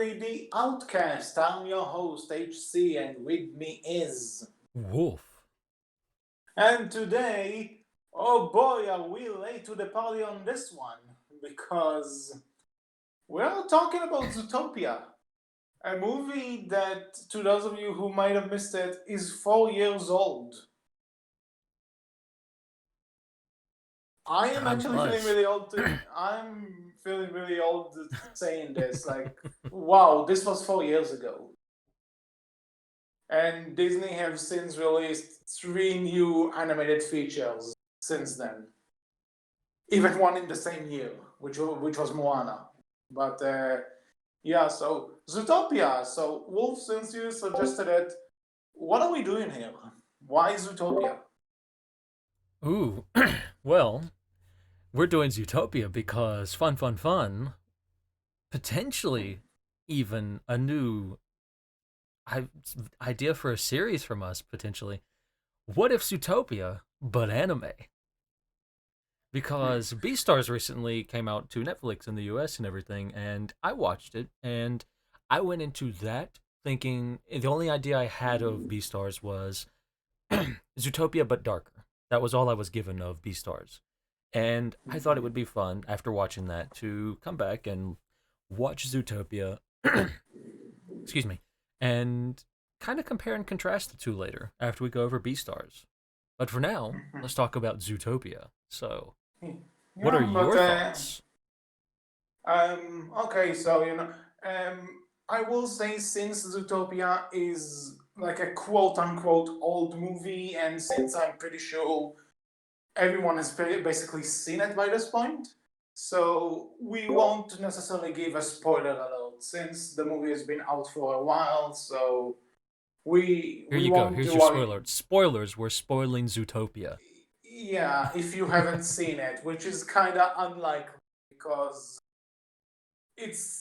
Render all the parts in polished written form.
finally the Outcast. I'm your host, HC, and with me is. Wolf. And today, oh boy, are we late to the party on this one because we're talking about Zootopia, a movie that, to those of you who might have missed it, is 4 years old. I am Time actually feeling flies. really old. I'm feeling really old saying this. Like, wow, this was 4 years ago. And Disney have since released three new animated features since then. Even one in the same year, which was Moana. But yeah, so Zootopia. So Wolf, since you suggested it, what are we doing here? Why Zootopia? Ooh. Well, we're doing Zootopia because fun, fun, fun. Potentially, even a new I- idea for a series from us. Potentially, what if Zootopia but anime? Because Beastars recently came out to Netflix in the US and everything, and I watched it, and I went into that thinking the only idea I had of Beastars was Zootopia but darker. That was all I was given of Beastars. And I thought it would be fun after watching that to come back and watch Zootopia, excuse me, and kind of compare and contrast the two later after we go over Beastars. But for now, let's talk about Zootopia. So, what are Yeah, but your thoughts? okay, so I will say since Zootopia is like a quote unquote old movie, and since I'm pretty sure everyone has basically seen it by this point, so we won't necessarily give a spoiler alert since the movie has been out for a while. So we Here we you go. won't Here's do your what. spoiler. Spoilers, we're spoiling Zootopia. Yeah, if you haven't seen it, which is kind of unlikely because it's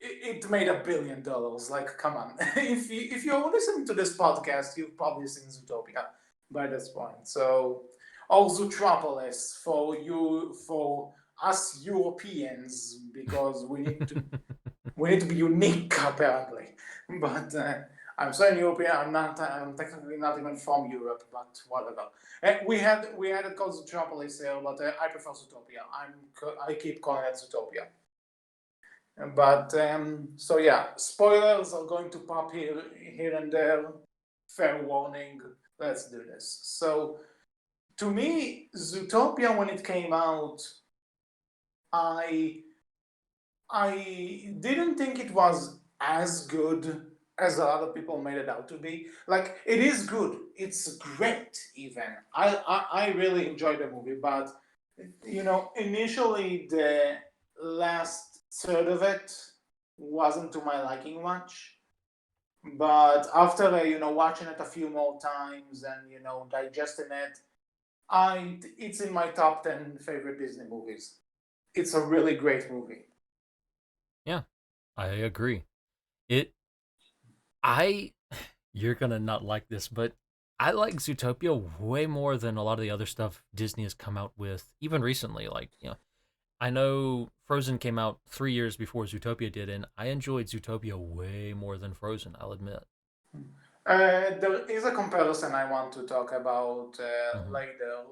it made $1 billion. Like, come on. If you're listening to this podcast, you've probably seen Zootopia by this point. So, or Zootropolis for us Europeans, because we need to be unique apparently. But I'm saying European. I'm not. I'm technically not even from Europe, but whatever. We had it called Zootropolis here, but I prefer Zootopia. I keep calling it Zootopia. But so yeah, spoilers are going to pop here and there. Fair warning. Let's do this. So to me, Zootopia when it came out, I I didn't think it was as good as a lot of people made it out to be. Like, it is good. It's great. Even I really enjoyed the movie, but initially the last third of it wasn't to my liking much. But after watching it a few more times and digesting it, it's in my top 10 favorite Disney movies. It's a really great movie. Yeah, I agree. It I you're gonna not like this, but I like Zootopia way more than a lot of the other stuff Disney has come out with, even recently. I know Frozen came out 3 years before Zootopia did, and I enjoyed Zootopia way more than Frozen. I'll admit. There is a comparison I want to talk about Hmm. later.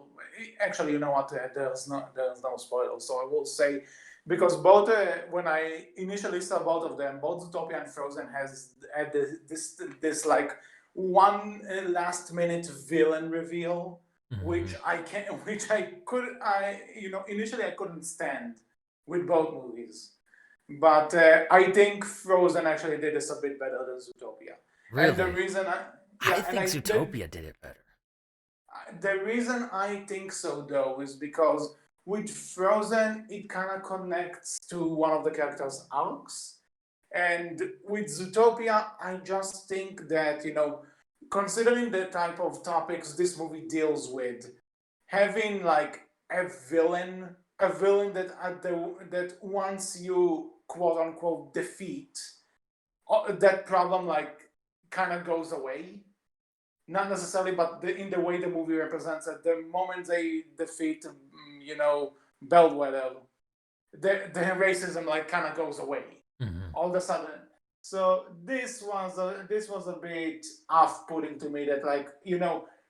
Actually, you know what? There's no spoiler, so I will say because both when I initially saw both of them, both Zootopia and Frozen has had this like one last minute villain reveal, which Hmm. I can which I could I initially I couldn't stand with both movies, but I think Frozen actually did this a bit better than Zootopia. And the Really, reason I yeah, and think Zootopia did it better. the reason I think so though is because with Frozen it kind of connects to one of the characters' arcs, and with Zootopia I just think that considering the type of topics this movie deals with, having like a villain that once you quote unquote defeat, that problem like kind of goes away. Not necessarily, but in the way the movie represents it. The moment they defeat, Bellwether, the racism like kind of goes away Hmm. all of a sudden. So this was a bit off-putting to me, that, like,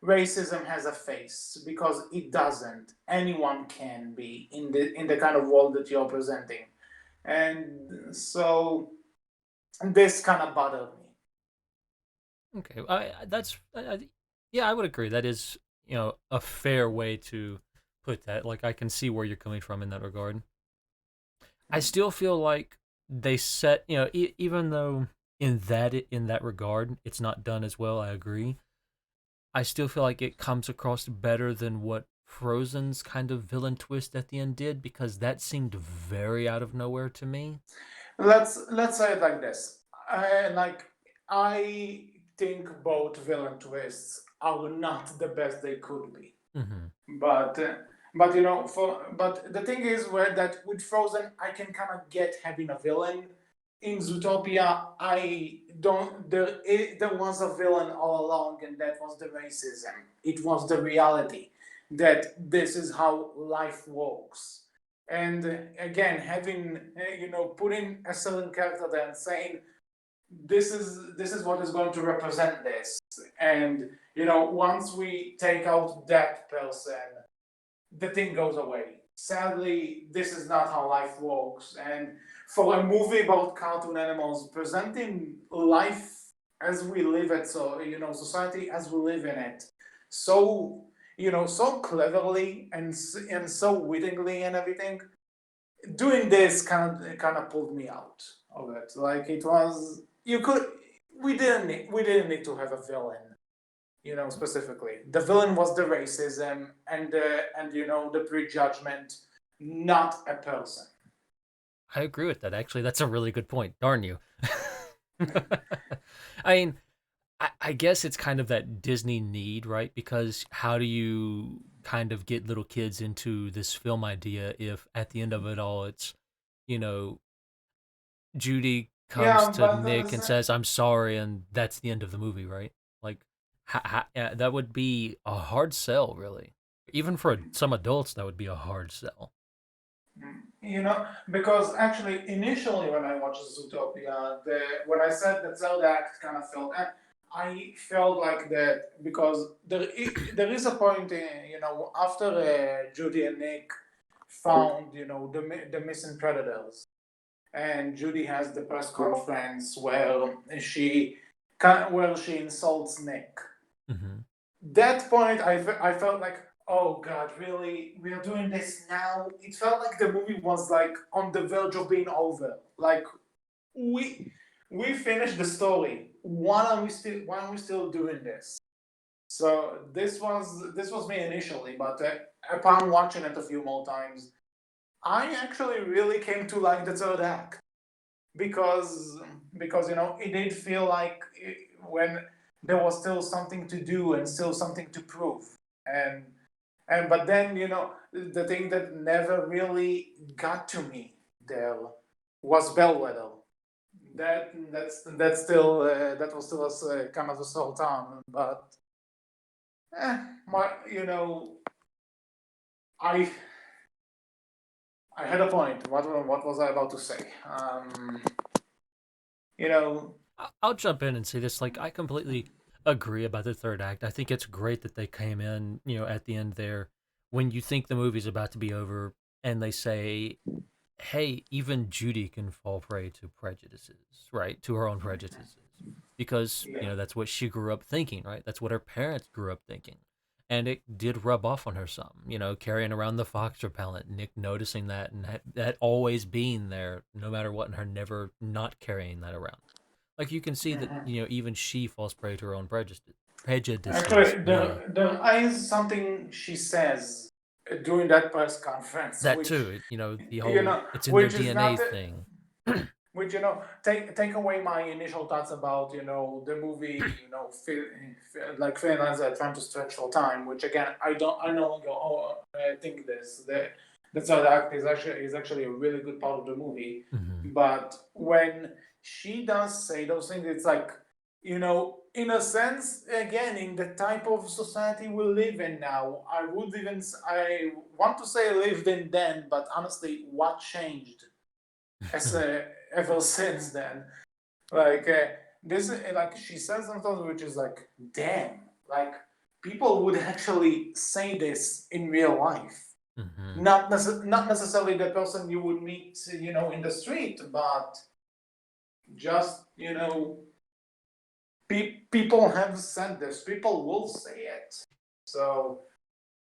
racism has a face, because it doesn't. Anyone can be in the kind of world that you're presenting, and so this kind of bothered me. Okay, yeah, I would agree. That is, a fair way to put that. Like, I can see where you're coming from in that regard. I still feel like they set, even though in that regard it's not done as well. I agree. I still feel like it comes across better than what Frozen's kind of villain twist at the end did, because that seemed very out of nowhere to me. Let's say it like this. I think both villain twists are not the best they could be. Hmm. But but the thing is, where that with Frozen, I can kind of get having a villain. In Zootopia, I don't. There was a villain all along, and that was the racism. It was the reality that this is how life works. And again, having putting a certain character there and saying, this is what is going to represent this. And once we take out that person, the thing goes away. Sadly, this is not how life works. And for a movie about cartoon animals, presenting life as we live it, so society as we live in it, so so cleverly and so wittingly and everything, doing this kind of pulled me out of it. Like, it was, you could we didn't need to have a villain, specifically. The villain was the racism and the prejudgment, not a person. I agree with that. Actually, that's a really good point. Darn you. I mean, I guess it's kind of that Disney need, right? Because how do you kind of get little kids into this film idea if at the end of it all it's, you know, Judy comes Yeah, to but Nick and says, "I'm sorry," and that's the end of the movie, right? Like, that would be a hard sell, really. Even for some adults, that would be a hard sell. because actually, initially when I watched Zootopia, when I said that third act kind of felt, I felt like that because there is a point, after Judy and Nick found, the missing predators, and Judy has the press conference she where she insults Nick. Hmm. That point, I felt like, oh god, really, we are doing this now. It felt like the movie was like on the verge of being over. Like, we we finished the story. Why are we still doing this? So this was me initially, but upon watching it a few more times, I actually really came to like the third act, because it did feel like when there was still something to do and still something to prove. And and but then, the thing that never really got to me there was Bellwether. That was still a kind of a sore town. But my you know I I had a point. What was I about to say? You know I'll jump in and say this. Like, I completely agree about the third act. I think it's great that they came in, at the end there when you think the movie's about to be over, and they say, hey, even Judy can fall prey to prejudices, right? To her own prejudices. Because, yeah. that's what she grew up thinking, right? That's what her parents grew up thinking. And it did rub off on her some, carrying around the fox repellent, Nick noticing that, and that always being there no matter what, and her never not carrying that around. Like, you can see that, Mhm. even she falls prey to her own prejudices. Actually, Bleh. there is something she says during that press conference, That which too, the whole it's in their which is DNA not thing. which take away my initial thoughts about the movie, like Finland's trying to stretch for time, which again I no longer think this. The third act is actually a really good part of the movie. Hmm. But when she does say those things, it's like, in a sense, again, in the type of society we live in now, I want to say lived in then, but honestly, what changed as ever since then? Like this, like she says something which is like, damn, like people would actually say this in real life. Hmm. Not necessarily the person you would meet, in the street, but just people have said this. People will say it. So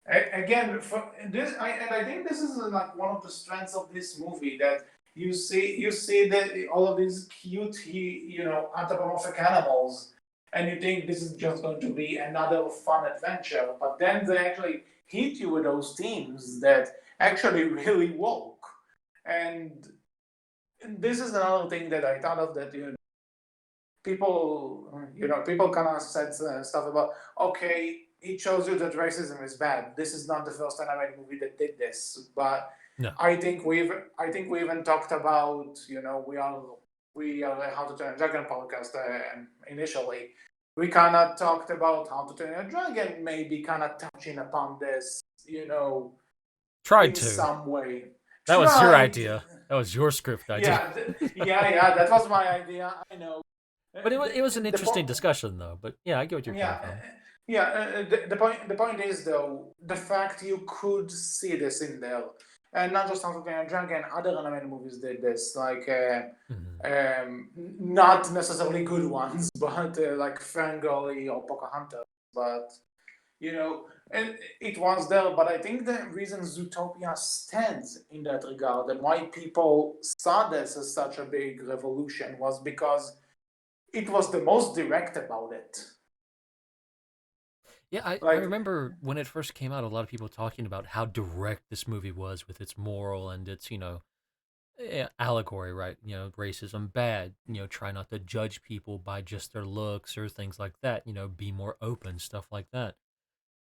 again, for this, I think this is like one of the strengths of this movie, that you see that all of these cute, anthropomorphic animals, and you think this is just going to be another fun adventure, but then they actually hit you with those themes that actually really woke. And this is another thing that I thought of, that people kind of said stuff about, okay, it shows you that racism is bad. This is not the first animated movie that did this, but No. I think we even talked about, we are a How to Train a Dragon podcast, initially. We kind of talked about How to Train a Dragon, maybe kind of touching upon this, Tried in to. some way. That was your Tried. idea. That was your script idea. Yeah, that was my idea. I know. But it was an The interesting point. discussion though. But yeah, I get what you're coming Yeah, from. yeah. The point is, though, the fact you could see this in there, and not just House of the Dragon. Other animated movies did this, like Hmm. not necessarily good ones, but like Ferngully or Pocahontas. But and it was there. But I think the reason Zootopia stands in that regard, and why people saw this as such a big revolution, was because it was the most direct about it. Yeah, I Like, remember when it first came out, a lot of people talking about how direct this movie was with its moral and its, allegory, right? Racism bad, try not to judge people by just their looks or things like that, be more open, stuff like that.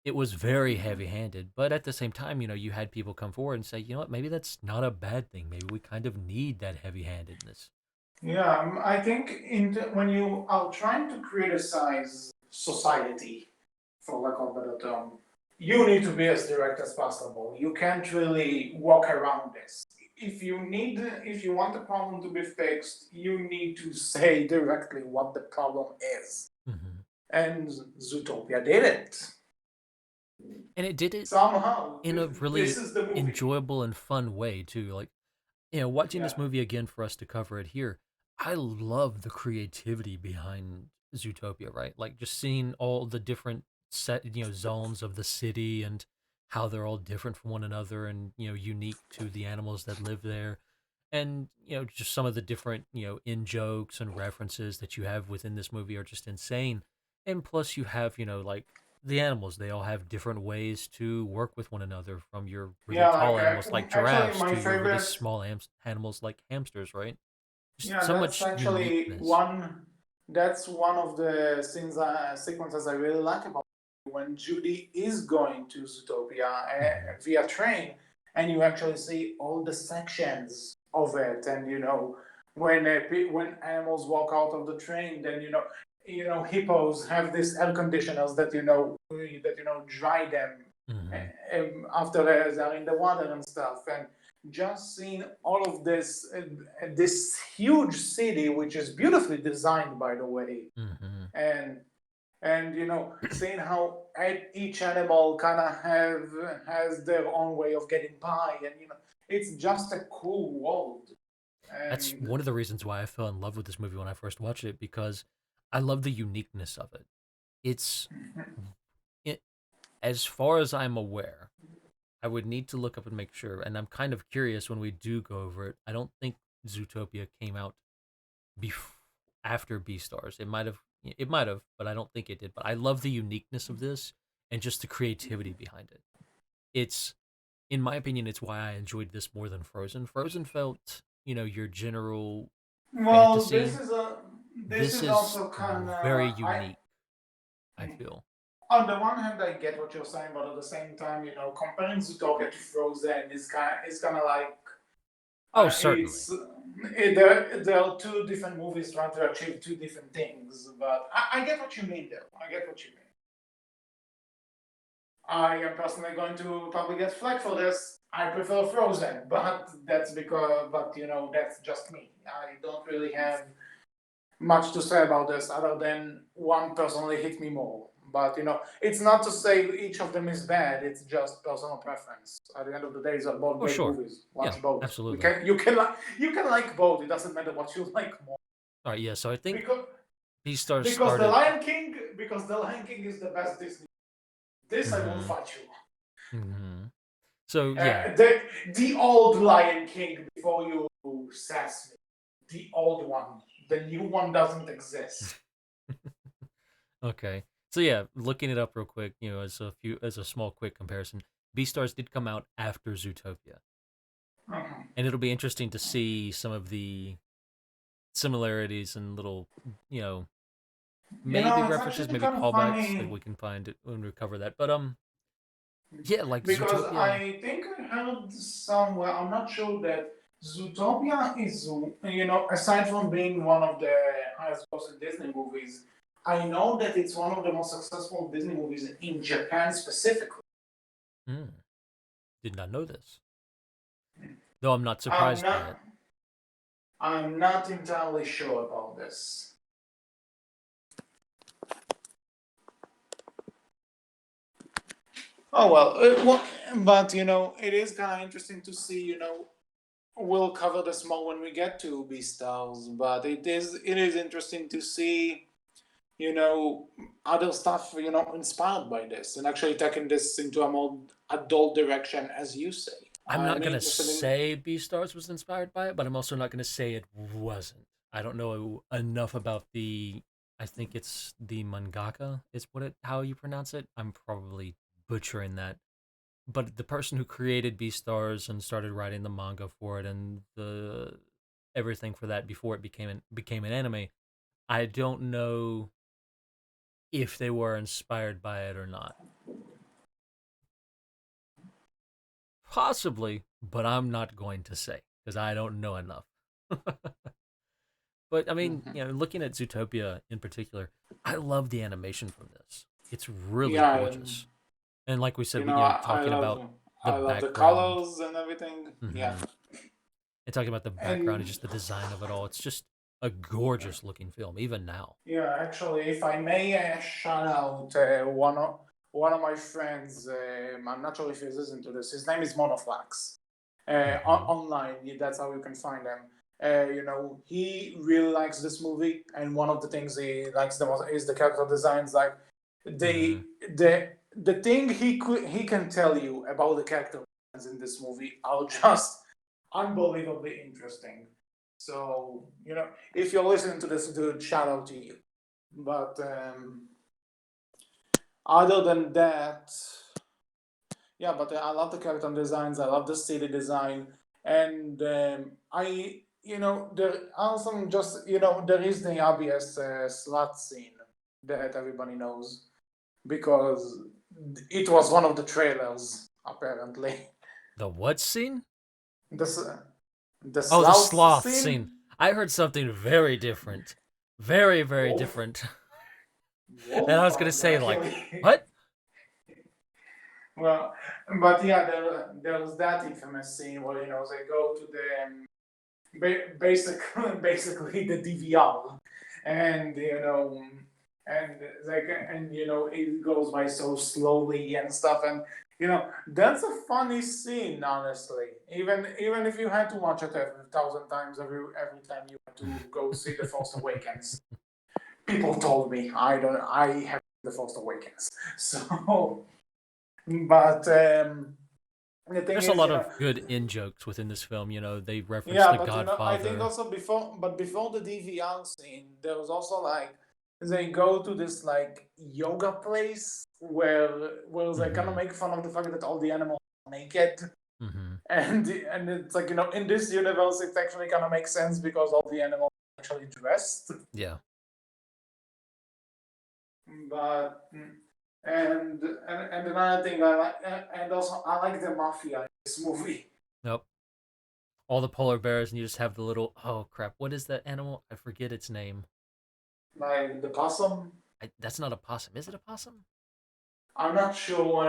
It was very heavy handed, but at the same time, you had people come forward and say, you know what, maybe that's not a bad thing. Maybe we kind of need that heavy handedness. yeah, I think when you are trying to criticize society, for lack of a better term, you need to be as direct as possible. You can't really walk around this. If you want the problem to be fixed, you need to say directly what the problem is. Hmm. And Zootopia did it. And it did it Somehow, in a this really is the movie. enjoyable and fun way, too. Like, watching Yeah. this movie again for us to cover it here, I love the creativity behind Zootopia, right? Like just seeing all the different zones of the city and how they're all different from one another and, unique to the animals that live there. And, just some of the different, in jokes and references that you have within this movie are just insane. And plus you have, like the animals, they all have different ways to work with one another, from your really Yeah, tall like animals like actually, giraffes my to your really favorite. small animals like hamsters, right? Just Yeah, so that's much actually uniqueness. one. That's one of the sequences I really like about it. When Judy is going to Zootopia Hmm. via train, and you actually see all the sections of it, and when animals walk out of the train, then hippos have these air conditioners that dry them Hmm. after they're in the water and stuff, and just seeing all of this huge city, which is beautifully designed, by the way, Hmm. and seeing how each animal kind of have has their own way of getting by, and it's just a cool world. That's And one of the reasons why I fell in love with this movie when I first watched it, because I love the uniqueness of it. It's it, as far as I'm aware, I would need to look up and make sure, and I'm kind of curious when we do go over it. I don't think Zootopia came out bef- after Beastars. It might have, but I don't think it did. But I love the uniqueness of this and just the creativity behind it. It's, in my opinion, it's why I enjoyed this more than Frozen. Frozen felt, your general well, fantasy. this This is is also kind very of I unique, I feel. on the one hand, I get what you're saying, but at the same time, comparing Zootopia to Frozen is kind of like Oh, certainly. it's there are two different movies trying to achieve two different things. But I get what you mean, though. I get what you mean. I am personally going to probably get flack for this. I prefer Frozen, but that's just me. I don't really have much to say about this other than one personally hit me more. But it's not to say each of them is bad. It's just personal preference. At the end of the day, they're both Oh, great sure. movies. Yeah, Watch both. We absolutely. can you can like both. It doesn't matter what you like more. All right, yeah. So I think Because Beastars because the started. Lion King because the Lion King is the best Disney. This I won't Mm-hmm. fight you. Mm-hmm. So yeah, The old Lion King before you sass me. The old one. The new one doesn't exist. okay. So yeah, looking it up real quick, as a small quick comparison, Beastars did come out after Zootopia, Mhm. and it'll be interesting to see some of the similarities and little, you know, maybe It's references, actually maybe kind of callbacks that funny we can find it when we cover that. But yeah, like because Zootopia. I think I heard somewhere, I'm not sure that Zootopia is, aside from being one of the highest grossing Disney movies, I know that it's one of the most successful Disney movies in Japan specifically. Hmm, did not know this, though I'm not I'm surprised by it. not, I'm not entirely sure about this. Oh but it is kind of interesting to see. We'll cover this more when we get to Beastars, but it is interesting to see other stuff inspired by this and actually taking this into a more adult direction, as you say. I'm not I'm gonna interested in. say Beastars was inspired by it, but I'm also not gonna say it wasn't. I don't know enough about the. I think it's the mangaka. Is what it how you pronounce it. I'm probably butchering that, but the person who created Beastars and started writing the manga for it and the everything for that before it became an anime. I don't know if they were inspired by it or not. Possibly, but I'm not going to say because I don't know enough. But I mean, Mhm. looking at Zootopia in particular, I love the animation from this. It's really Yeah, gorgeous. And like we said, I talking love about the I love the background, colors and everything. Yeah, hmm and talking about the background and and just the design of it all, it's just a gorgeous looking film, even now. yeah, actually, if I may shout out one of my friends. I'm not sure if he's listening to this. His name is Monoflax. Hmm Online, that's how you can find him. He really likes this movie, and one of the things he likes the most is the character designs. Like hmm the thing he can tell you about the character designs in this movie are just unbelievably interesting. So if you're listening to this, dude, shout out to you. But other than that, yeah, but I love the character designs. I love the city design, and there also just there is the obvious slut scene that everybody knows because it was one of the trailers apparently. The what scene? The s- the Oh, the sloth sloth scene. scene. I heard something very different. Very, very Wolf, different. And I was going to Wolfgang say, like, actually. what? Well, but yeah, there was that infamous scene where they go to the basically the DVR, and and it goes by so slowly and stuff, and that's a funny scene, honestly. Even if you had to watch it 1,000 times every time you had to go see the Force Awakens, people told me I have the Force Awakens, so but the thing There's a is, lot of good in jokes within this film. They reference yeah, The but I think Godfather. also before the DVR scene, there was also like they go to this like yoga place where they kind of Hmm make fun of the fact that all the animals are naked, hmm and it's like in this universe it actually kind of makes sense because all the animals are actually dressed, Yeah. but and another thing I like, and also I like the mafia in this movie, Nope. All the polar bears, and you just have the little. Oh crap! What is that animal? I forget its name. like the possum. That's not a possum. Is it a possum? I'm not sure what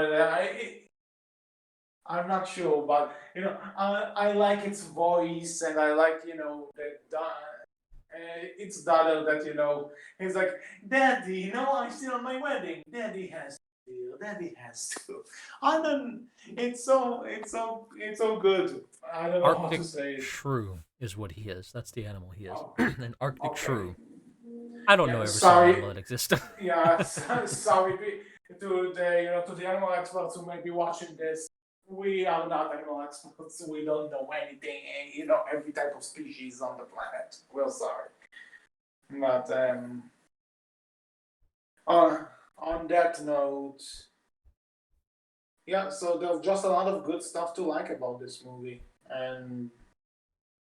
I'm not sure, but I like its voice, and I like its daughter that he's like, Daddy, I'm still on my wedding. Daddy has to. Daddy has to. I don't. It's so good. I don't know how to Arctic say it. shrew is what he is. That's the animal he is. Oh, An Arctic okay. shrew. I don't know Yeah. every single animal Sorry. that exists. Yeah. Sorry to the to the animal experts who may be watching this. We are not animal experts. We don't know anything. Every type of species on the planet. We're sorry. But on on that note, yeah. So there's just a lot of good stuff to like about this movie. And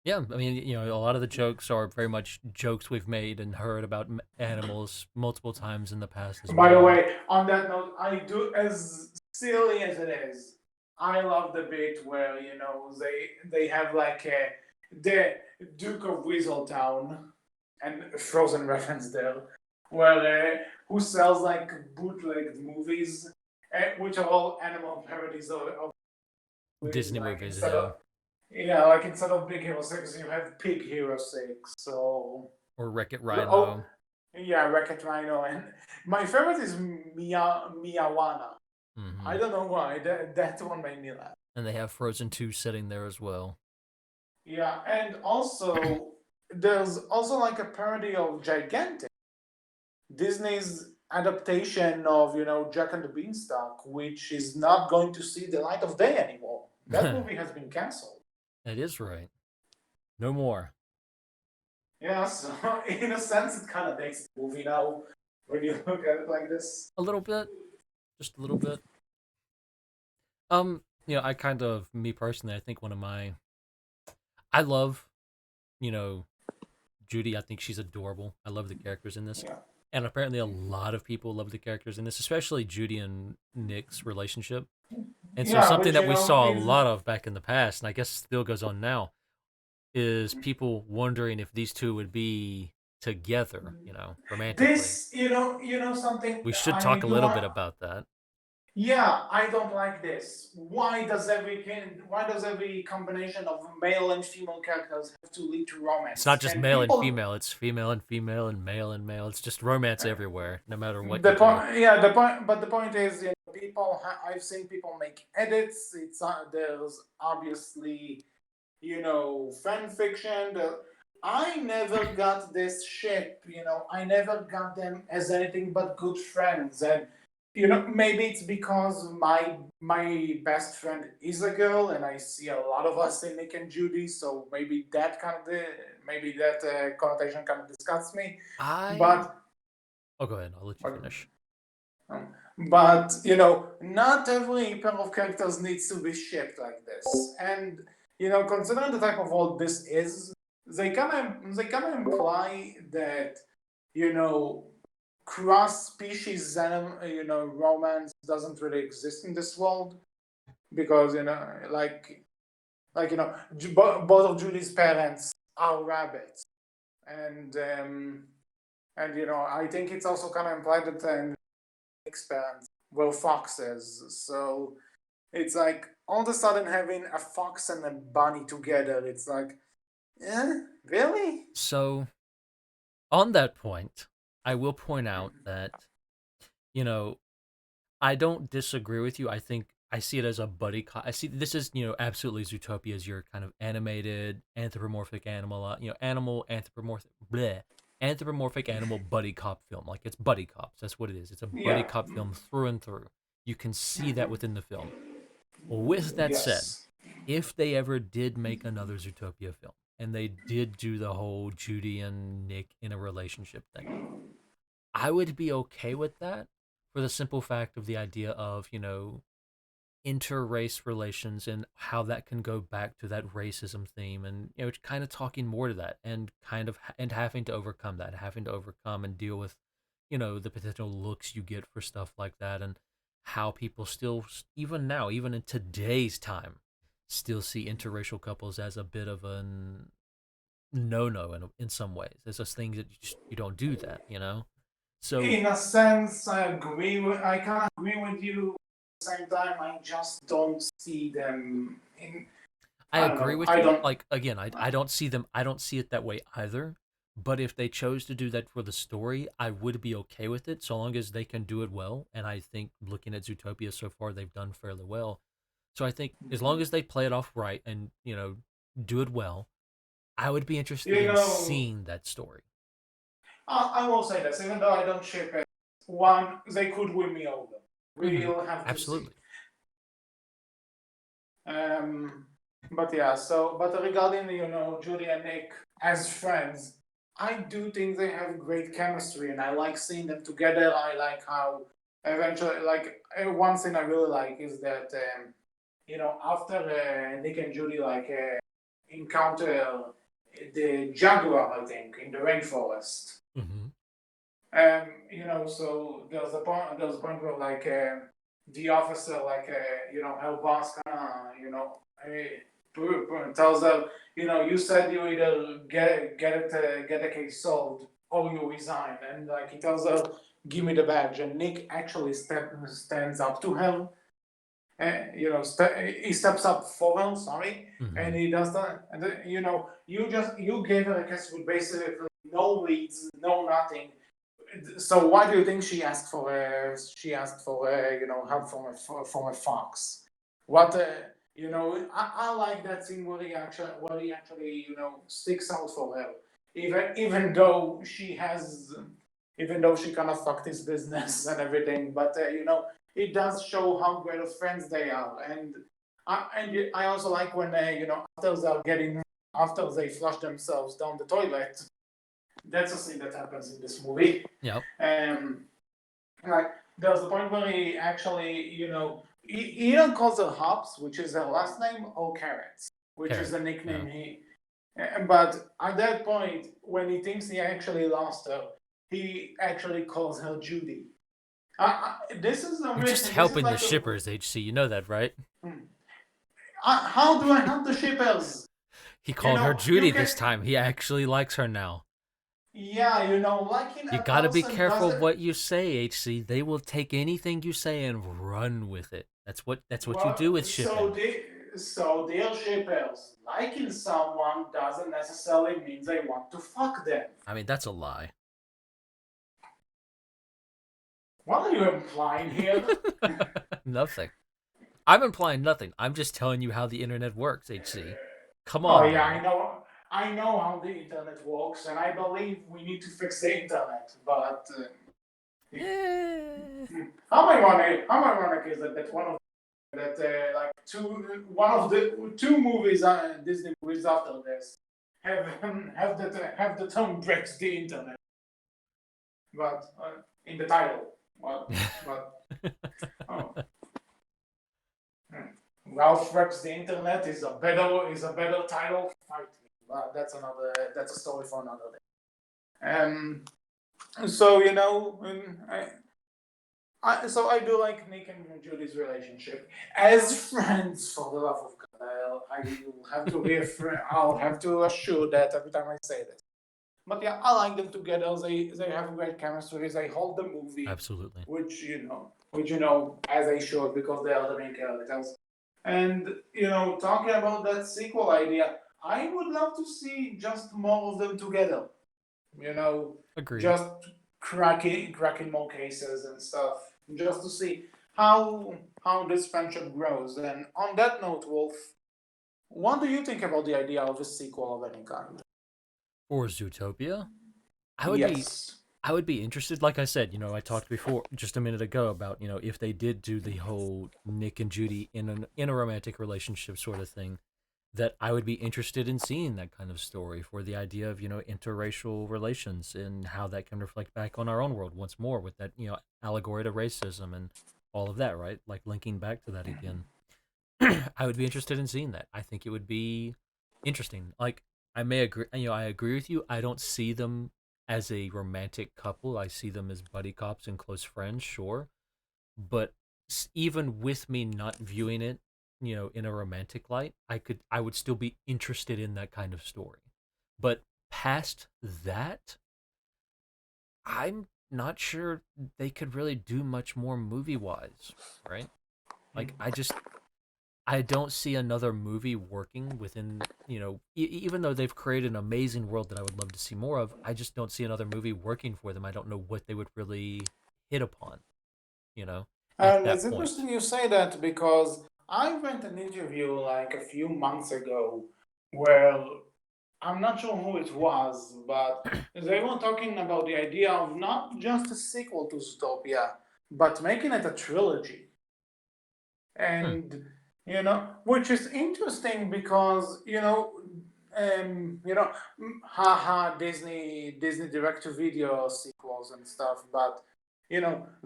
Yeah, I mean, a lot of the jokes are very much jokes we've made and heard about animals multiple times in the past as by the well. way, on that note, I do, as silly as it is, I love the bit where they have like the Duke of Weaseltown and Frozen reference there, where who sells like bootlegged movies, which are all animal parodies of movies. Disney Like movies, yeah, instead of Big Hero 6, you have Pig Hero 6. So or Wreck It oh, Rhino. yeah, Wreck-It Rhino, and my favorite is Miawana. I Hmm. don't know why that one made me laugh. And they have Frozen 2 sitting there as well. Yeah, and also there's also like a parody of Gigantic, Disney's adaptation of Jack and the Beanstalk, which is not going to see the light of day anymore. That That movie has been canceled. is right. No more. Yeah, so in a sense, it kind of makes the movie now when you look at it like this. A little bit, just a little bit. I kind of, me personally, I think one of my, I love, you know, Judy. I think she's adorable. I love the characters in this. Yeah. And apparently a lot of people love the characters in this, especially Judy and Nick's relationship. And so Yeah, something which that we saw a is lot of back in the past, and I guess still goes on now, is people wondering if these two would be together, romantically. this. Something We should I talk a do little bit not. about that. Yeah, I don't like this. Why does every combination of male and female characters have to lead to It's not romance? just And male and people, female, it's female and female and male and male. It's just romance everywhere, no matter what you the do. point, yeah, the point, but the point is, I've seen people make edits. There's obviously, fan fiction. I never got this ship. I never got them as anything but good friends. And maybe it's because my best friend is a girl, and I see a lot of us in Nick and Judy. So maybe that connotation kind of disgusts me. I But Oh, go ahead. I'll let you but finish. um, but not every pair of characters needs to be shipped like this. And considering the type of world this is, they kind of imply that you know cross species romance doesn't really exist in this world because both of Julie's parents are rabbits, and I think it's also kind of implied that Nick's parents were foxes. So it's like all of a sudden having a fox and a bunny together. It's like, really? So, on that point, I will point out that, you know, I don't disagree with you. I think I see it as a buddy cop. I see this is, absolutely Zootopia is your kind of animated anthropomorphic animal, animal anthropomorphic animal buddy cop film. Like it's buddy cops. That's what it is. It's a buddy Yeah. cop film through and through. You can see that within the film. With that said, Yes. if they ever did make another Zootopia film and they did do the whole Judy and Nick in a relationship thing, I would be okay with that for the simple fact of the idea of, inter-race relations and how that can go back to that racism theme and kind of talking more to that and and having to overcome that, having to overcome and deal with the potential looks you get for stuff like that and how people still, even now, even in today's time, still see interracial couples as a bit of a no-no in some ways. There's just things that you don't do that. So In a sense, I kind of agree with you. At the same time, I just don't see them in. I I don't agree know. with I you. don't. Like again, I don't see them. I don't see it that way either. But if they chose to do that for the story, I would be okay with it so long as they can do it well. And I think looking at Zootopia so far, they've done fairly well. So I think as long as they play it off right and, do it well, I would be interested You in know, seeing that story. I will say this, even though I don't ship it, one, they could win me over. Mm-hmm. We'll have to see. Absolutely. Um, but yeah, but regarding, Julie and Nick as friends, I do think they have great chemistry, and I like seeing them together. I like how eventually, like, one thing I really like is that, after Nick and Julie, like, encounter the jaguar, I think, in the rainforest. Mm-hmm. So there's a point where, like, the officer, like, her boss kind of, tells her, you said you either get the case solved or you resign, and, like, he tells her, give me the badge, and Nick actually stands up to her, he steps up for her, sorry, Mm-hmm. and he does that, and you gave her a case with basically no leads, no nothing. So why do you think she asked for help from a fox? What I like that scene where he actually sticks out for her, even though she kind of fucked his business and everything, but it does show how great of friends they are, and I also like when after they flush themselves down the toilet. That's a scene that happens in this movie. Yep. Um, like there's the point where he actually, he even calls her Hops, which is her last name, or Carrots, which is Carrot. the Yeah. nickname but at that point, when he thinks he actually lost her, he actually calls her Judy. This is You're just amazing. This is helping the like the shippers, HC. You know that, right? how do I help the shippers? He called her You Judy can, this time. He actually likes her now. yeah, liking You a gotta be person careful doesn't. what you say, HC. They will take anything you say and run with it. That's what you do Well, with shipping. so dear shippers, liking someone doesn't necessarily mean they want to fuck them. I mean, that's a lie. What are you implying here? Nothing. I'm implying nothing. I'm just telling you how the internet works, HC. Come Oh on yeah, now. I know how the internet works, and I believe we need to fix the internet. But Eh. how ironic is it that like one of the two movies, Disney movies after this, have the term breaks the internet, but in the title. Well, but oh, Ralph wrecks the internet is a better title. Fight me. But that's a story for another day. So I do like Nick and Julie's relationship as friends. For the love of God, I'll have to assure that every time I say this. But yeah, I like them together. They have great chemistry. They hold the movie, Absolutely. which as they should, because they are the main characters. And talking about that sequel idea, I would love to see just more of them together. You know, Agreed. just cracking more cases and stuff, just to see how this friendship grows. And on that note, Wolf, what do you think about the idea of a sequel of any kind? For Zootopia, I would be Yes. I would be interested. Like I said, I talked before just a minute ago about if they did do the whole Nick and Judy in a romantic relationship sort of thing, that I would be interested in seeing that kind of story for the idea of interracial relations and how that can reflect back on our own world once more with that allegory to racism and all of that, right? Like linking back to that again. I would be interested in seeing that. I think it would be interesting. Like I may agree, I agree with you. I don't see them as a romantic couple. I see them as buddy cops and close friends, sure. But even with me not viewing it, in a romantic light, I would still be interested in that kind of story. But past that, I'm not sure they could really do much more movie wise, right? Like I don't see another movie working within, even though they've created an amazing world that I would love to see more of, I just don't see another movie working for them. I don't know what they would really hit upon, you know, at And that it's point. interesting you say that because I went an interview like a few months ago where I'm not sure who it was, but they were talking about the idea of not just a sequel to Zootopia, but making it a trilogy. Hmm. And which is interesting because haha, Disney direct to video sequels and stuff, but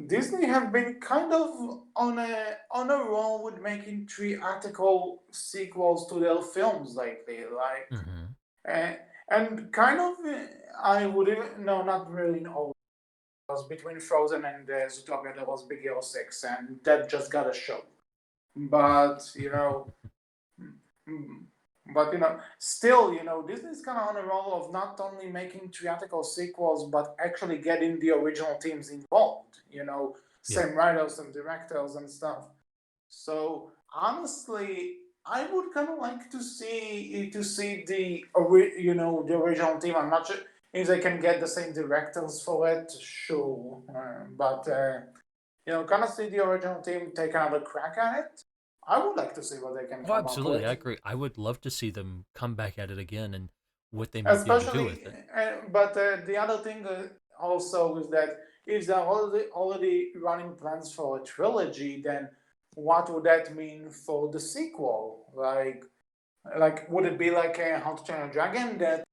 Disney have been kind of on a roll with making theatrical sequels to their films lately, like Hmm. uh, and kind of I would even no, not really in all, because between Frozen and Zootopia there was Big Hero 6, and that just got a show. But mm, still, Disney's kind of on a roll of not only making theatrical sequels, but actually getting the original teams involved. Yeah. Same writers and directors and stuff. So honestly, I would kind of like to see the original team. I'm not sure if they can get the same directors for it. Sure, but kind of see the original team take another crack at it. I would like to see what they can Oh, come up absolutely. I with. agree. I would love to see them come back at it again and what they might be able to do with Especially, it. but the other thing also is that if they're already running plans for a trilogy, then what would that mean for the sequel? Like would it be like a How to Train a Dragon that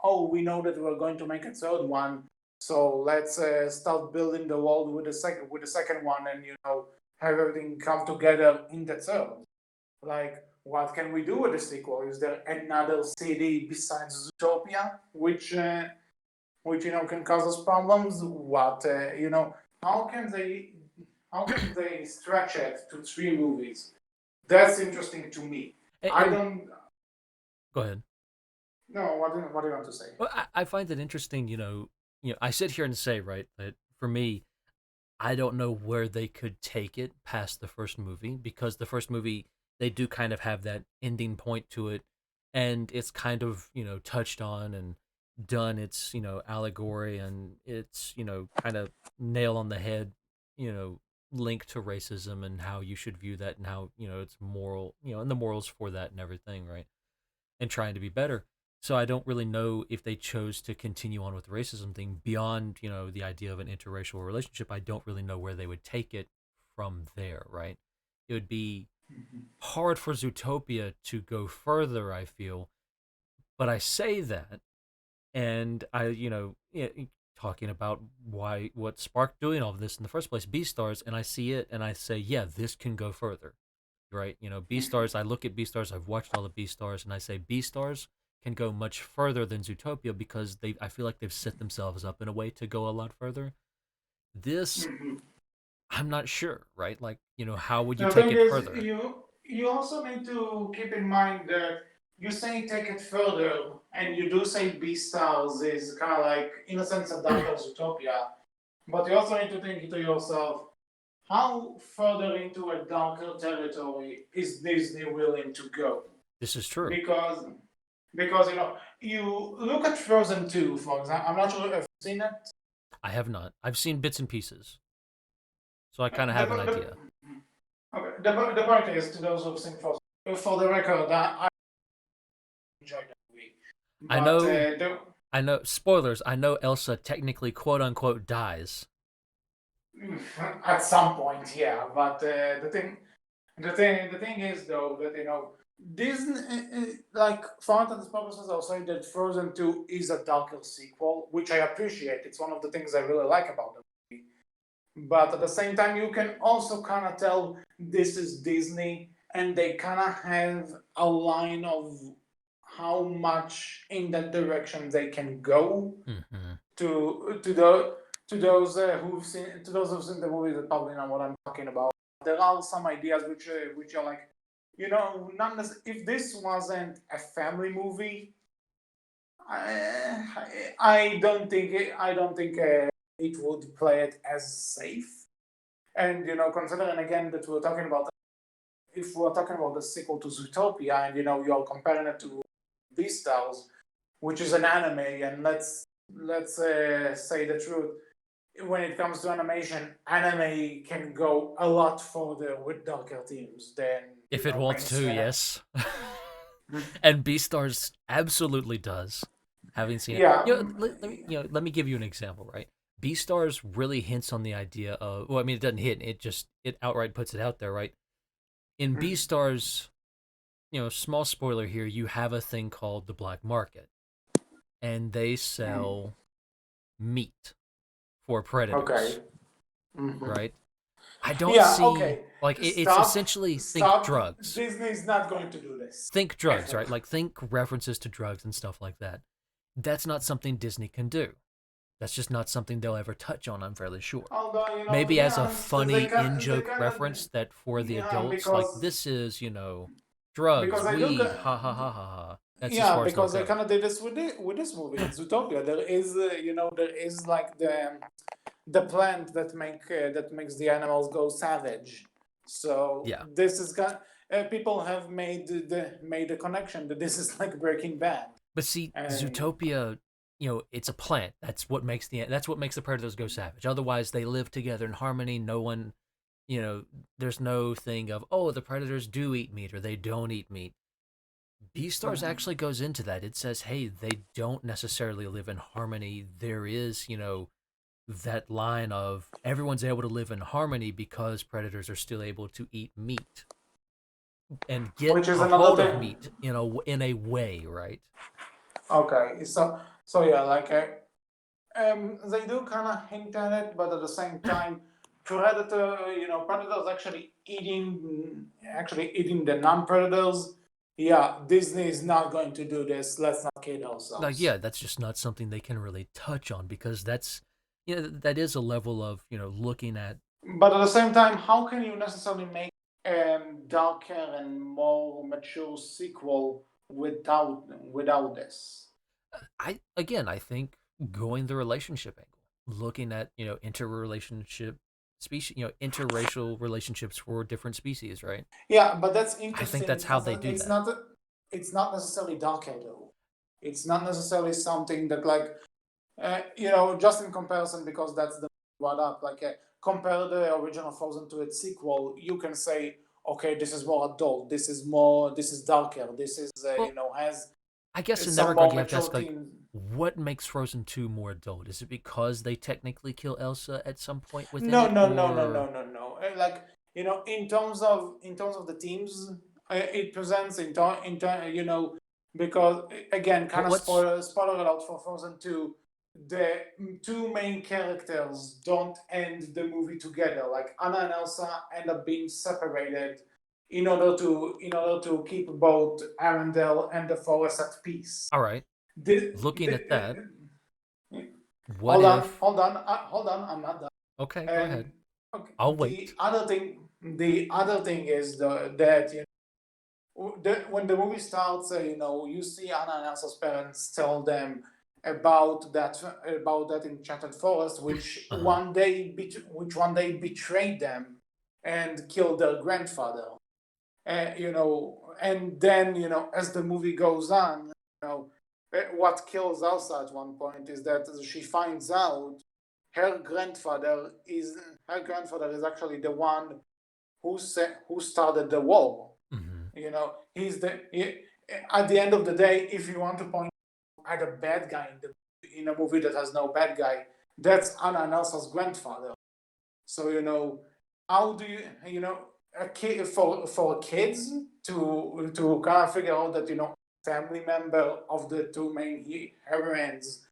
oh, we know that we're going to make a third one, so let's start building the world with the second one, and have everything come together in the third. Like, what can we do with the sequel? Is there another city besides Zootopia which can cause us problems? What How can they stretch it to three movies? That's interesting to me. I And don't go ahead. know what do you want to say. Well, I find it interesting, I sit here and say, right, that for me, I don't know where they could take it past the first movie because the first movie they do kind of have that ending point to it, and it's kind of touched on and done its allegory, and it's kind of nail on the head, you know link to racism and how you should view that and how it's moral, and the morals for that and everything, right? And trying to be better. So I don't really know if they chose to continue on with the racism thing beyond, the idea of an interracial relationship. I don't really know where they would take it from there, right? It would be hard for Zootopia to go further, I feel. But I say that, and talking about what sparked doing all of this in the first place, Beastars, and I see it and I say, yeah, this can go further, right? Beastars. I look at Beastars. I've watched all the Beastars, and I say Beastars can go much further than Zootopia because I feel like they've set themselves up in a way to go a lot further. This, Mhm. I'm not sure, right? Like, how would you The take thing it is, further? you also need to keep in mind that you say take it further, and you do say B Stars is kind of like, in a sense, a darker Zootopia, but you also need to think to yourself, how further into a darker territory is Disney willing to go? This is true. Because you look at Frozen 2, for example. I'm not sure if you've seen it. I have not. I've seen bits and pieces, so I kind of The, have an the, idea. okay, the point is, to those who've seen Frozen, for the record, I enjoyed the movie. I But know, I know. Spoilers. I know Elsa technically, quote unquote, dies. at some point, yeah. But the thing is, though, that Disney, like, for all intents and purposes, I'll say that Frozen 2 is a darker sequel, which I appreciate. It's one of the things I really like about the movie. But at the same time, you can also kind of tell this is Disney, and they kind of have a line of how much in that direction they can go. Hmm. To those who've seen the movie that probably know what I'm talking about. There are some ideas which are like, not if this wasn't a family movie, I don't think it would play it as safe. And considering again that we're talking about if we're talking about the sequel to Zootopia, and you're comparing it to Beastars, which is an anime, and let's say the truth, when it comes to animation, anime can go a lot further with darker themes than If it wants to, mainstream. yes. And Beastars absolutely does. Having seen it, Yeah, let me give you an example, right? Beastars really hints on the idea of, well, I mean, it doesn't hint, it outright puts it out there, right? In Beastars, small spoiler here, you have a thing called the black market, and they sell meat for okay. predators, Mhm. right? I don't Yeah, see okay. like it's Stop, essentially think stop. drugs. Disney's not going to do this Think drugs, ever. right? Like think references to drugs and stuff like that. That's not something Disney can do. That's just not something they'll ever touch on, I'm fairly sure. Although, to Maybe be as a honest, they funny can, they in-joke kind of, reference that for the yeah, adults, like this is, drugs, because I do, weed, ha ha ha ha ha. That's as yeah, far as they'll because they go. kind of did this with this movie, Zootopia. There is like the plant that makes the animals go savage. So Yeah. this is kind. People have made the connection that this is like Breaking Bad, But see, and Zootopia, it's a plant. That's what makes the predators go savage. Otherwise, they live together in harmony. No one, there's no thing of, oh, the predators do eat meat or they don't eat meat. Beastars actually goes into that. It says, hey, they don't necessarily live in harmony. There is, that line of everyone's able to live in harmony because predators are still able to eat meat and get which is a another hold of thing. meat in a way, right? Okay, so yeah, like they do kind of hint at it, but at the same time, predators actually eating the non-predators. Yeah, Disney is not going to do this. Let's not kid Like, ourselves. yeah, that's just not something they can really touch on because that's, that is a level of, looking at. But at the same time, how can you necessarily make a darker and more mature sequel without this? I think going the relationship angle, looking at, interrelationship species, interracial relationships for different species, right? Yeah, but that's I think interesting. that's how they do that. It's not necessarily darker though. It's not necessarily something that like just in comparison, because that's the brought up. Like compare the original Frozen to its sequel, you can say, okay, this is more adult. This is darker. This is Well, has I guess in that some regard, more you have to mature ask, like, themes. what makes Frozen 2 more adult? Is it because they technically kill Elsa at some point within No, it, no, no, no, or no, no, no. Like in terms of the themes it presents because again, kind what, of what's spoiler alert for Frozen 2. The two main characters don't end the movie together. Like Anna and Elsa end up being separated in order to keep both Arendelle and the forest at peace. all right? The, Looking at that, the, what hold on, if? hold on, hold on. I'm not done. Okay, go And ahead. okay, I'll the wait. other thing, the other thing is that when the movie starts, you see Anna and Elsa's parents tell them about that enchanted forest, which Uh huh. one day betrayed them and killed their grandfather. And then as the movie goes on, what kills Elsa at one point is that she finds out her grandfather is her grandfather is actually the one who started the war. Mm-hmm. At the end of the day, if you want to point at a bad guy in a movie that has no bad guy, that's Anna and Elsa's grandfather. So how do a kid for kids to kind of figure out that family member of the two main heroines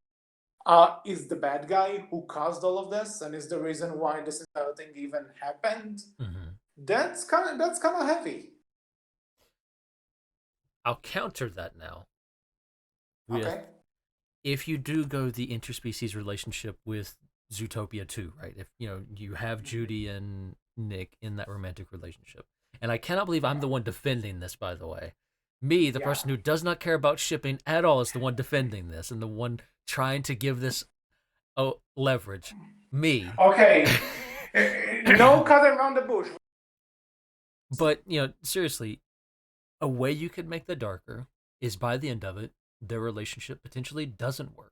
is the bad guy who caused all of this and is the reason why this entire thing even happened. Mm-hmm. That's kind of heavy. I'll counter that now with, Okay. if you do go the interspecies relationship with Zootopia 2, right? If you have Judy and Nick in that romantic relationship. And I cannot believe I'm the one defending this, by the way. Me, the Yeah. person who does not care about shipping at all, is the one defending this and the one trying to give this leverage. Me. Okay. No cut around the bush. But seriously, a way you could make that darker is by the end of it, their relationship potentially doesn't work.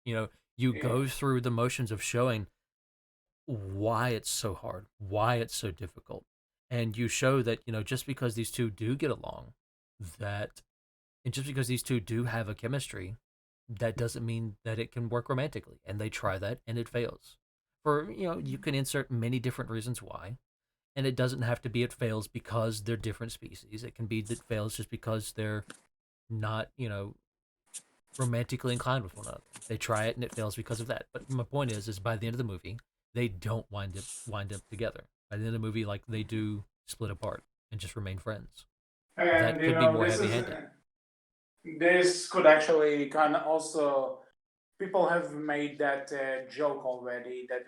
You know, you Yeah. go through the motions of showing why it's so hard, why it's so difficult. And you show that, just because these two do get along, that and just because these two do have a chemistry, that doesn't mean that it can work romantically. And they try that and it fails. For, you can insert many different reasons why. And it doesn't have to be it fails because they're different species. It can be that fails just because they're not, romantically inclined with one another. They try it and it fails because of that. But my point is by the end of the movie, they don't wind up together. By the end of the movie, like they do split apart and just remain friends. And That could be more heavy-handed. this could actually kind of also people have made that joke already that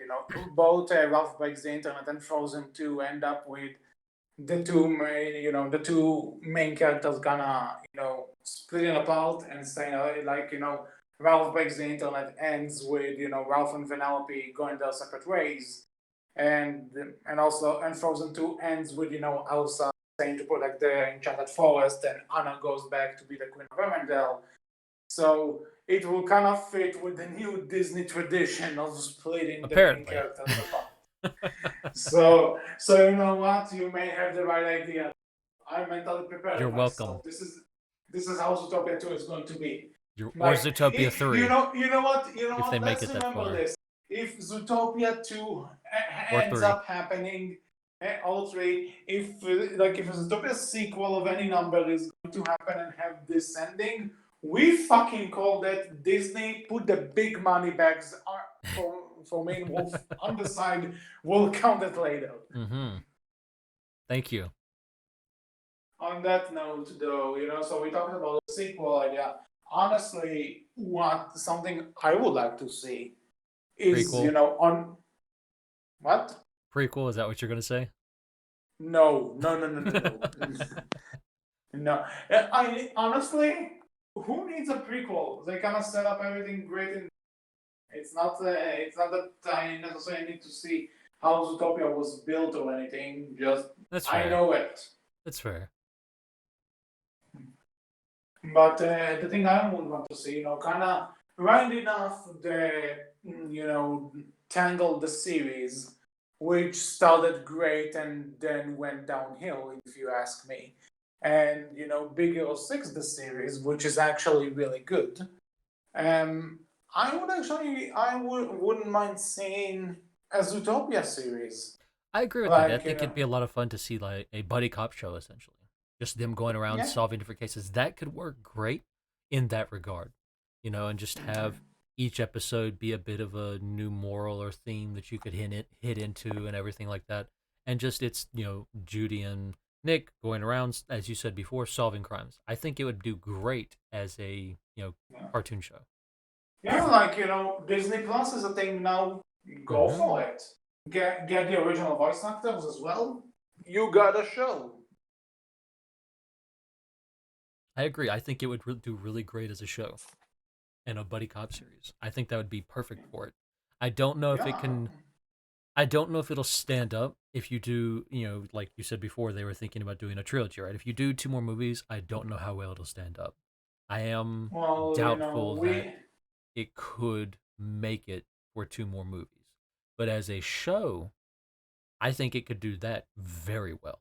both Ralph Breaks the Internet and Frozen 2 end up with the two main characters gonna splitting apart and saying like Ralph Breaks the Internet ends with Ralph and Vanellope going their separate ways, and also and Frozen 2 ends with Elsa saying to protect the enchanted forest, and Anna goes back to be the Queen of Arendelle. So it will kind of fit with the new Disney tradition of splitting the main Apparently. characters apart. So you know what? You may have the right idea. I'm mentally You're preparing welcome. myself. This is how Zootopia 2 is going to be. Or Like, Zootopia 3, you know if they what? make Let's it that remember far. this. If Zootopia 2 Or ends 3. up happening, all three, if a Zootopia sequel of any number is going to happen and have this ending, we fucking call that Disney put the big money bags for Main Wolf on the side. We'll count it later. Mm-hmm. Thank you. On that note, though, so we talked about the sequel idea. Honestly, what something I would like to see is, Prequel. on what? Prequel, is that what you're going to say? No, no, no, no, no, no, no. I honestly, who needs a prequel? They kind of set up everything great, and it's not that I necessarily need to see how Zootopia was built or anything. Just That's I fair. know it. That's fair. But the thing I would want to see, kind of rounding off Tangled the series, which started great and then went downhill, if you ask me. And, Big Hero 6, the series, which is actually really good. Um, wouldn't mind seeing a Zootopia series. I agree with that. I Like, think it'd be a lot of fun to see like a buddy cop show, essentially. Just them going around yeah. solving different cases. That could work great in that regard, and just have each episode be a bit of a new moral or theme that you could hit into and everything like that. And just it's Judy and Nick going around, as you said before, solving crimes. I think it would do great as a Yeah. cartoon show. Yeah, like Disney Plus is a thing now. Go Mm-hmm. for it. Get the original voice actors as well. You got a show. I agree. I think it would do really great as a show and a buddy cop series. I think that would be perfect for it. I don't know if it Yeah. can. I don't know if it'll stand up if you do. Like you said before, they were thinking about doing a trilogy, right? If you do two more movies, I don't know how well it'll stand up. I am Well, doubtful that we it could make it for two more movies. But as a show, I think it could do that very well.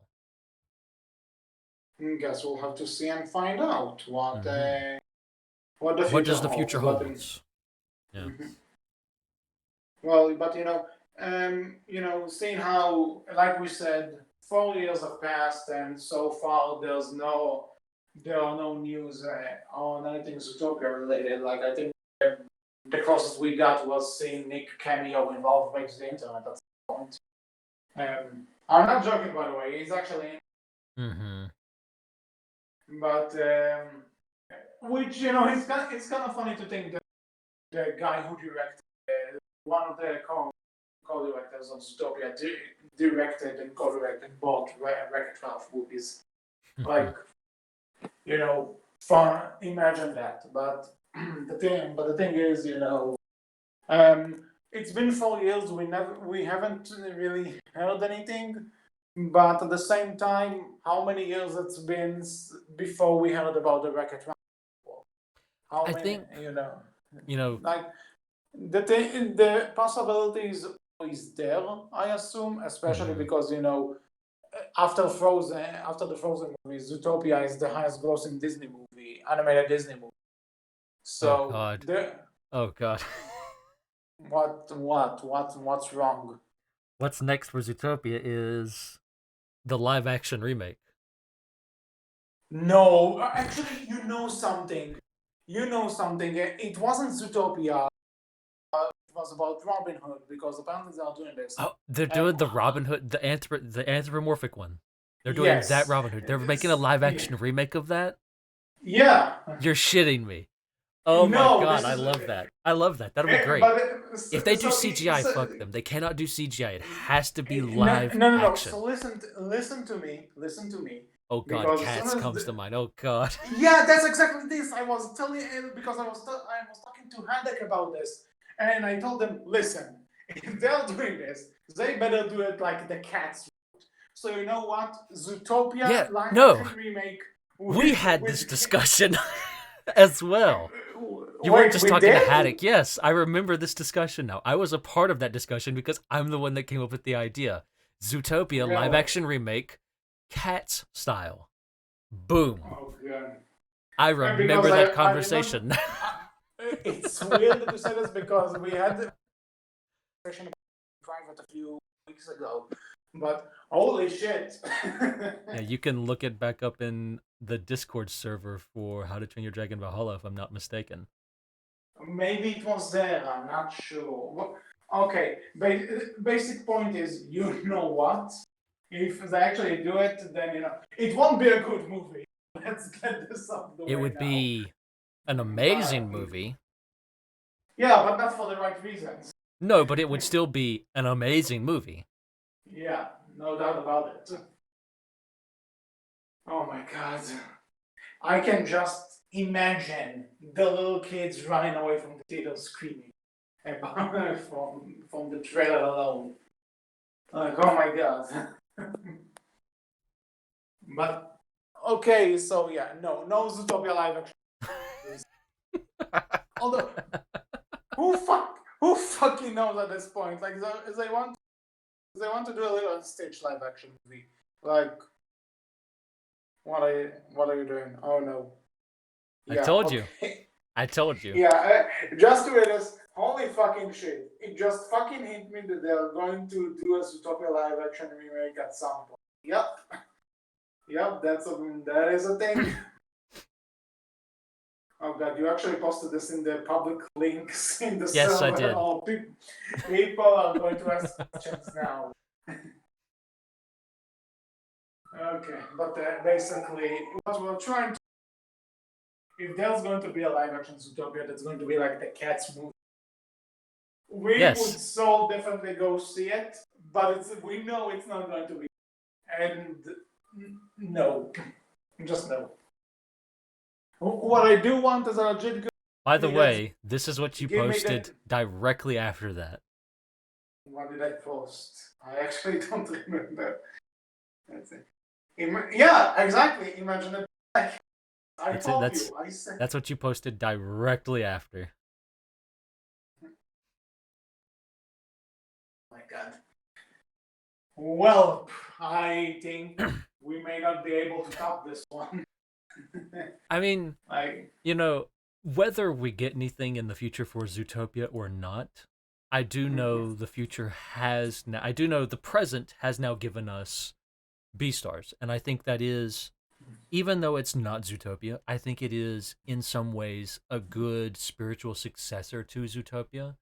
guess we'll have to see and find out Mm-hmm. what the What future does the holds. future But holds? Yeah. well, but seeing how, like we said, 4 years have passed, and so far there are no news on anything Zootopia related. Like I think the closest we got was seeing Nick cameo involved with the internet at some point. I'm not joking, by the way. He's actually, Mm-hmm. but which it's kind of funny to think that the guy who directed one of the co-directors of Zootopia directed and co-directed both Wreck-It Ralph movies. Like, imagine that. But the thing is, um, it's been 4 years. We haven't really heard anything. But at the same time, how many years it's been before we heard about the Wreck-It Ralph? How I many? think, You know, you know, like the possibility is always there. I assume, especially mhm. because after the Frozen movie, Zootopia is the highest grossing Disney movie, animated Disney movie. Oh So God. Oh God. what's wrong? What's next for Zootopia is the live action remake. No, actually, you know something. You know something. It wasn't Zootopia. It was about Robin Hood because apparently they are doing this. Oh, they're And doing the Robin Hood, the anthropomorphic one. They're doing that yes, Robin Hood. They're making a live action remake of that. yeah. You're shitting me. Oh my No, God, this I is. love that. I love that. That'll be great. But If they do CGI, so fuck them. They cannot do CGI. It has to be no, live no, no, no. action. So listen to me, Oh God, because as Cats soon as comes to mind. Oh God. yeah, that's exactly this. I was telling because I was talking to Hadek about this, and I told them, listen, if they're doing this, they better do it like the cats. So you know what? Yeah, Zootopia live no. action remake We had this discussion as well. You weren't wait, just we talking to did? Haddock. Yes, I remember this discussion now. I was a part of that discussion because I'm the one that came up with the idea. Zootopia live Really? action remake, Cats style. Boom. Oh god. I Because remember that I remember conversation. uh, it's weird that you say this because we had the conversation private a few weeks ago. But holy shit. Yeah, you can look it back up in the Discord server for How to Train Your Dragon Valhalla, if I'm not mistaken. Maybe it was there, I'm not sure. Okay, basic point is, you know what? If they actually do it, then it won't be a good movie. Let's get this out of the It way would now. be an But amazing movie. yeah, but not for the right reasons. No, but it would still be an amazing movie. Yeah, no doubt about it. Oh my god. I can just imagine the little kids running away from the theater screaming about from the trailer alone. Like, oh my god. But okay, so yeah, no Zootopia live action. Although, who fucking knows at this point? Like, they want to do a little stage live action movie. Like, what are you doing? Oh no. I Yeah. told you. Okay. I told you. Yeah. Just to this, holy fucking shit! It just fucking hit me that they're going to do a Zootopia live action remake at some point. Yep. Yep. That is a thing. Oh god, you actually posted this in the public links in the Yes, I server. did. Oh, people are going to ask questions now. Okay, but basically, what we're trying to, if there's going to be a live action Zootopia that's going to be like the Cats movie, we would Yes. so definitely go see it, but we know it's not going to be. And no, just no. What I do want is a legit By the that's way, this is what you give me that. posted directly after that. What did I post? I actually don't remember. That's it. Yeah, exactly. Imagine it. I That's it. told you. I said. That's what you posted directly after. Oh my God. Well, I think we may not be able to top this one. I mean, Like, whether we get anything in the future for Zootopia or not, I do know the future has now. I do know the present has now given us Beastars, and I think that is, even though it's not Zootopia, I think it is in some ways a good spiritual successor to Zootopia,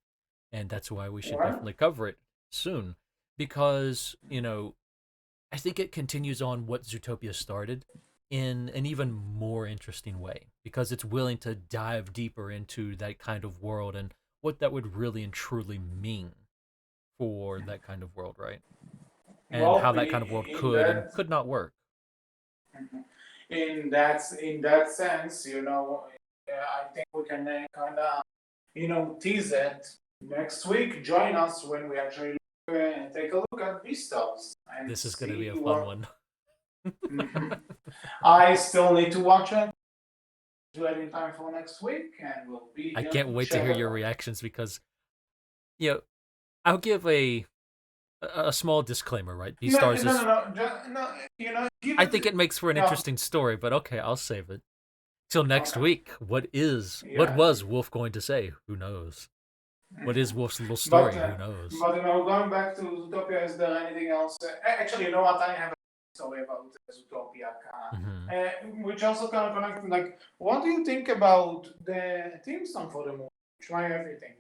and that's why we should what? definitely cover it soon, because I think it continues on what Zootopia started in an even more interesting way because it's willing to dive deeper into that kind of world and what that would really and truly mean for that kind of world, right? And how Well, that kind of world in could and that, could not work. in that sense, I think we can kind of, tease it next week, join us when we actually take a look at Beastars and This is going to be see a fun what. one. Mhm. I still need to watch it. Do it in time for next week, and we'll be I here can't to wait to chat hear your about it. reactions because, you know, I'll give a small disclaimer, right? No, Beastars no, no, is, no. No, give I think it. it makes for an Yeah, interesting story, but okay, I'll save it. Till next okay. week, what Yeah. was Wolf going to say? Who knows? What is Mhm. Wolf's little But, story? uh, Who knows? but going back to Zootopia, is there anything else? Actually, you know what? I have a story about Zootopia, Hmm. which also kind of connected. Like, what do you think about the theme song for the movie? Try everything.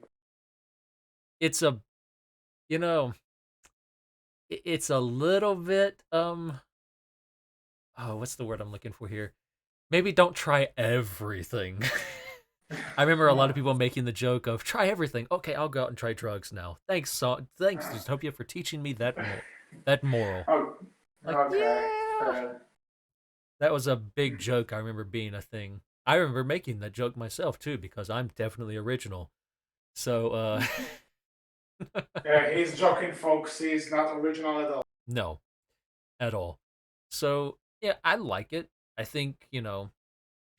It's a, you know, it's a little bit, oh, what's the word I'm looking for here? Maybe don't try everything. I remember a lot of people making the joke of try everything. Okay, I'll go out and try drugs now. Thanks, Zootopia, for teaching me that moral. Oh, Like, okay. yeah, that was a big joke. I remember being a thing. I remember making that joke myself too because I'm definitely original. So, Yeah, he's joking, folks. He's not original at all. no, at all. So yeah, I like it. I think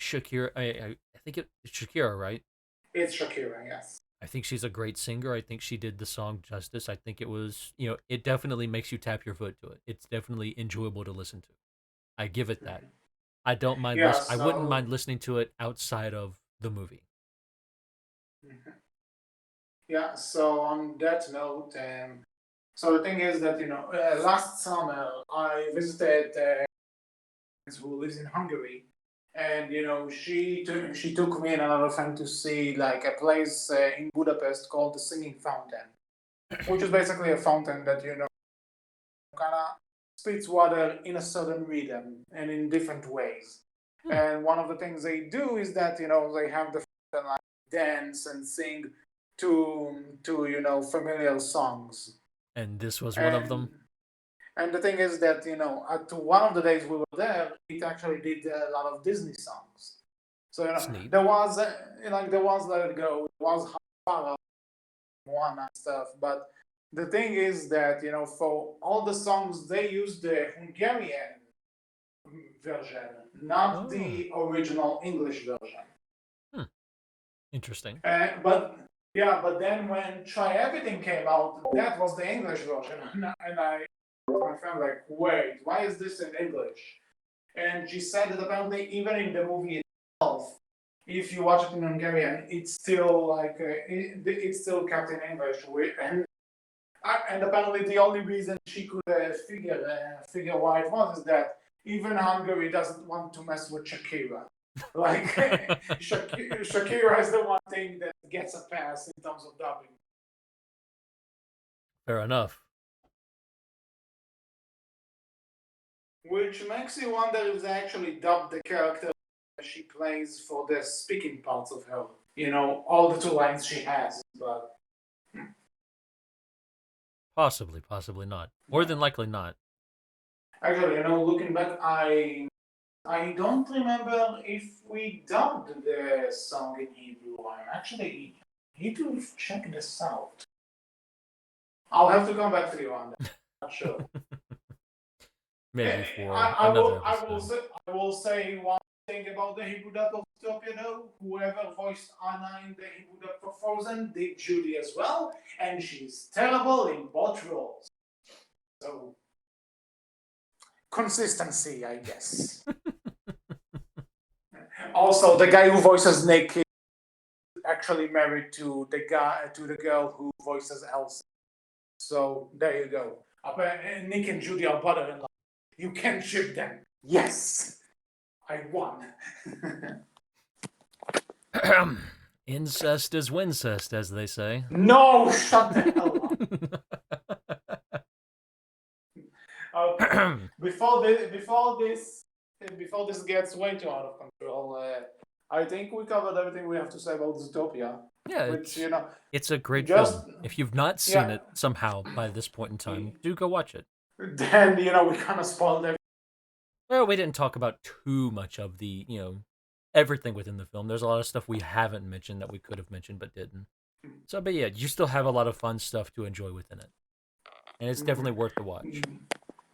Shakira. I think it's Shakira, right? It's Shakira, yes. I think she's a great singer. I think she did the song justice. I think it was, it definitely makes you tap your foot to it. It's definitely enjoyable to listen to. I give it that. Mhm. I don't mind Yeah, listen. I wouldn't so. mind listening to it outside of the movie. Mhm. Yeah, so on that note, so the thing is that, last summer I visited who lives in Hungary, and she took me and another friend to see like a place in Budapest called the Singing Fountain, which is basically a fountain that kind of spits water in a certain rhythm and in different ways. Hmm. And one of the things they do is that they have the fountain like dance and sing to familiar songs. And this was one of And them. and the thing is that at one of the days we were there, it actually did a lot of Disney songs. So It's neat. there was there was Let It Go, there was Farah, one and stuff. But the thing is that for all the songs they used the Hungarian version, not Oh, the original English version. hmm. Interesting. But yeah, but then when Try Everything came out, that was the English version, and I my friend like, wait, why is this in English? And she said that apparently even in the movie itself, if you watch it in Hungarian, it's still like it's still kept in English. And apparently the only reason she could figure why it was is that even Hungary doesn't want to mess with Shakira. Like Shakira is the one thing that gets a pass in terms of dubbing. Fair enough. Which makes you wonder if they actually dubbed the character she plays for the speaking parts of her. All the two lines she has. But Possibly, possibly not. More yeah. than likely not. Actually, looking back, I don't remember if we dubbed the song in Hebrew. I'm actually need to check this out. I'll have to come back to you on that. Not sure. Maybe I, for I another will I will episode. say I will say one thing about the Hebrew dub of Zootopia though. Whoever voiced Anna in the Hebrew dub for Frozen did Judy as well, and she's terrible in both roles. So consistency, I guess. Also, the guy who voices Nick is actually married to the girl who voices Elsa. So there you go. Nick and Judy are brother-in-law. You can ship them. Yes, I won. Incest is wincest, as they say. No, shut the hell up. Okay, before this gets way too out of control, I think we covered everything we have to say about Zootopia. Yeah, Which it's a great just film. If you've not seen yeah, it somehow by this point in time, do go watch it. then we kind of spoiled everything. Well, we didn't talk about too much of the, everything within the film. There's a lot of stuff we haven't mentioned that we could have mentioned but didn't. So, but yeah, you still have a lot of fun stuff to enjoy within it, and it's definitely worth the watch.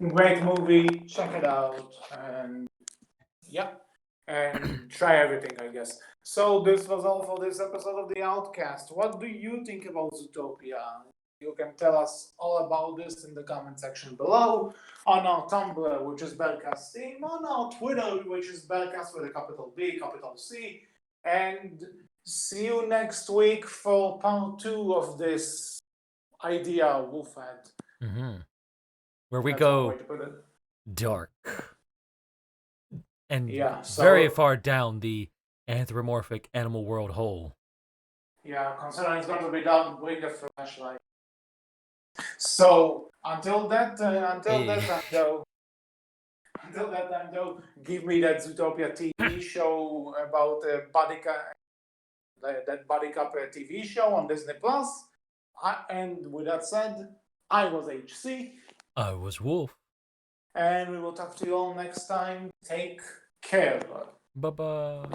Great movie. Check it out. And yeah, and try everything, I guess. So this was all for this episode of the Outcast. What do you think about Zootopia? You can tell us all about this in the comment section below, on our Tumblr, which is Bellcast Team, on our Twitter, which is Bellcast with a capital B, capital C, and see you next week for part 2 of this idea Wolf had. Mm-hmm. Where we That's one way go to put it. dark and Yeah, very so far down the anthropomorphic animal world hole. yeah, considering it's going to be done with the flashlight. So until that, Hey, until that time though, give me that Zootopia TV show about that Buddy Cup TV show on Disney Plus. And with that said, I was HC, I was Wolf. and we will talk to you all next time. Take care. Bye bye.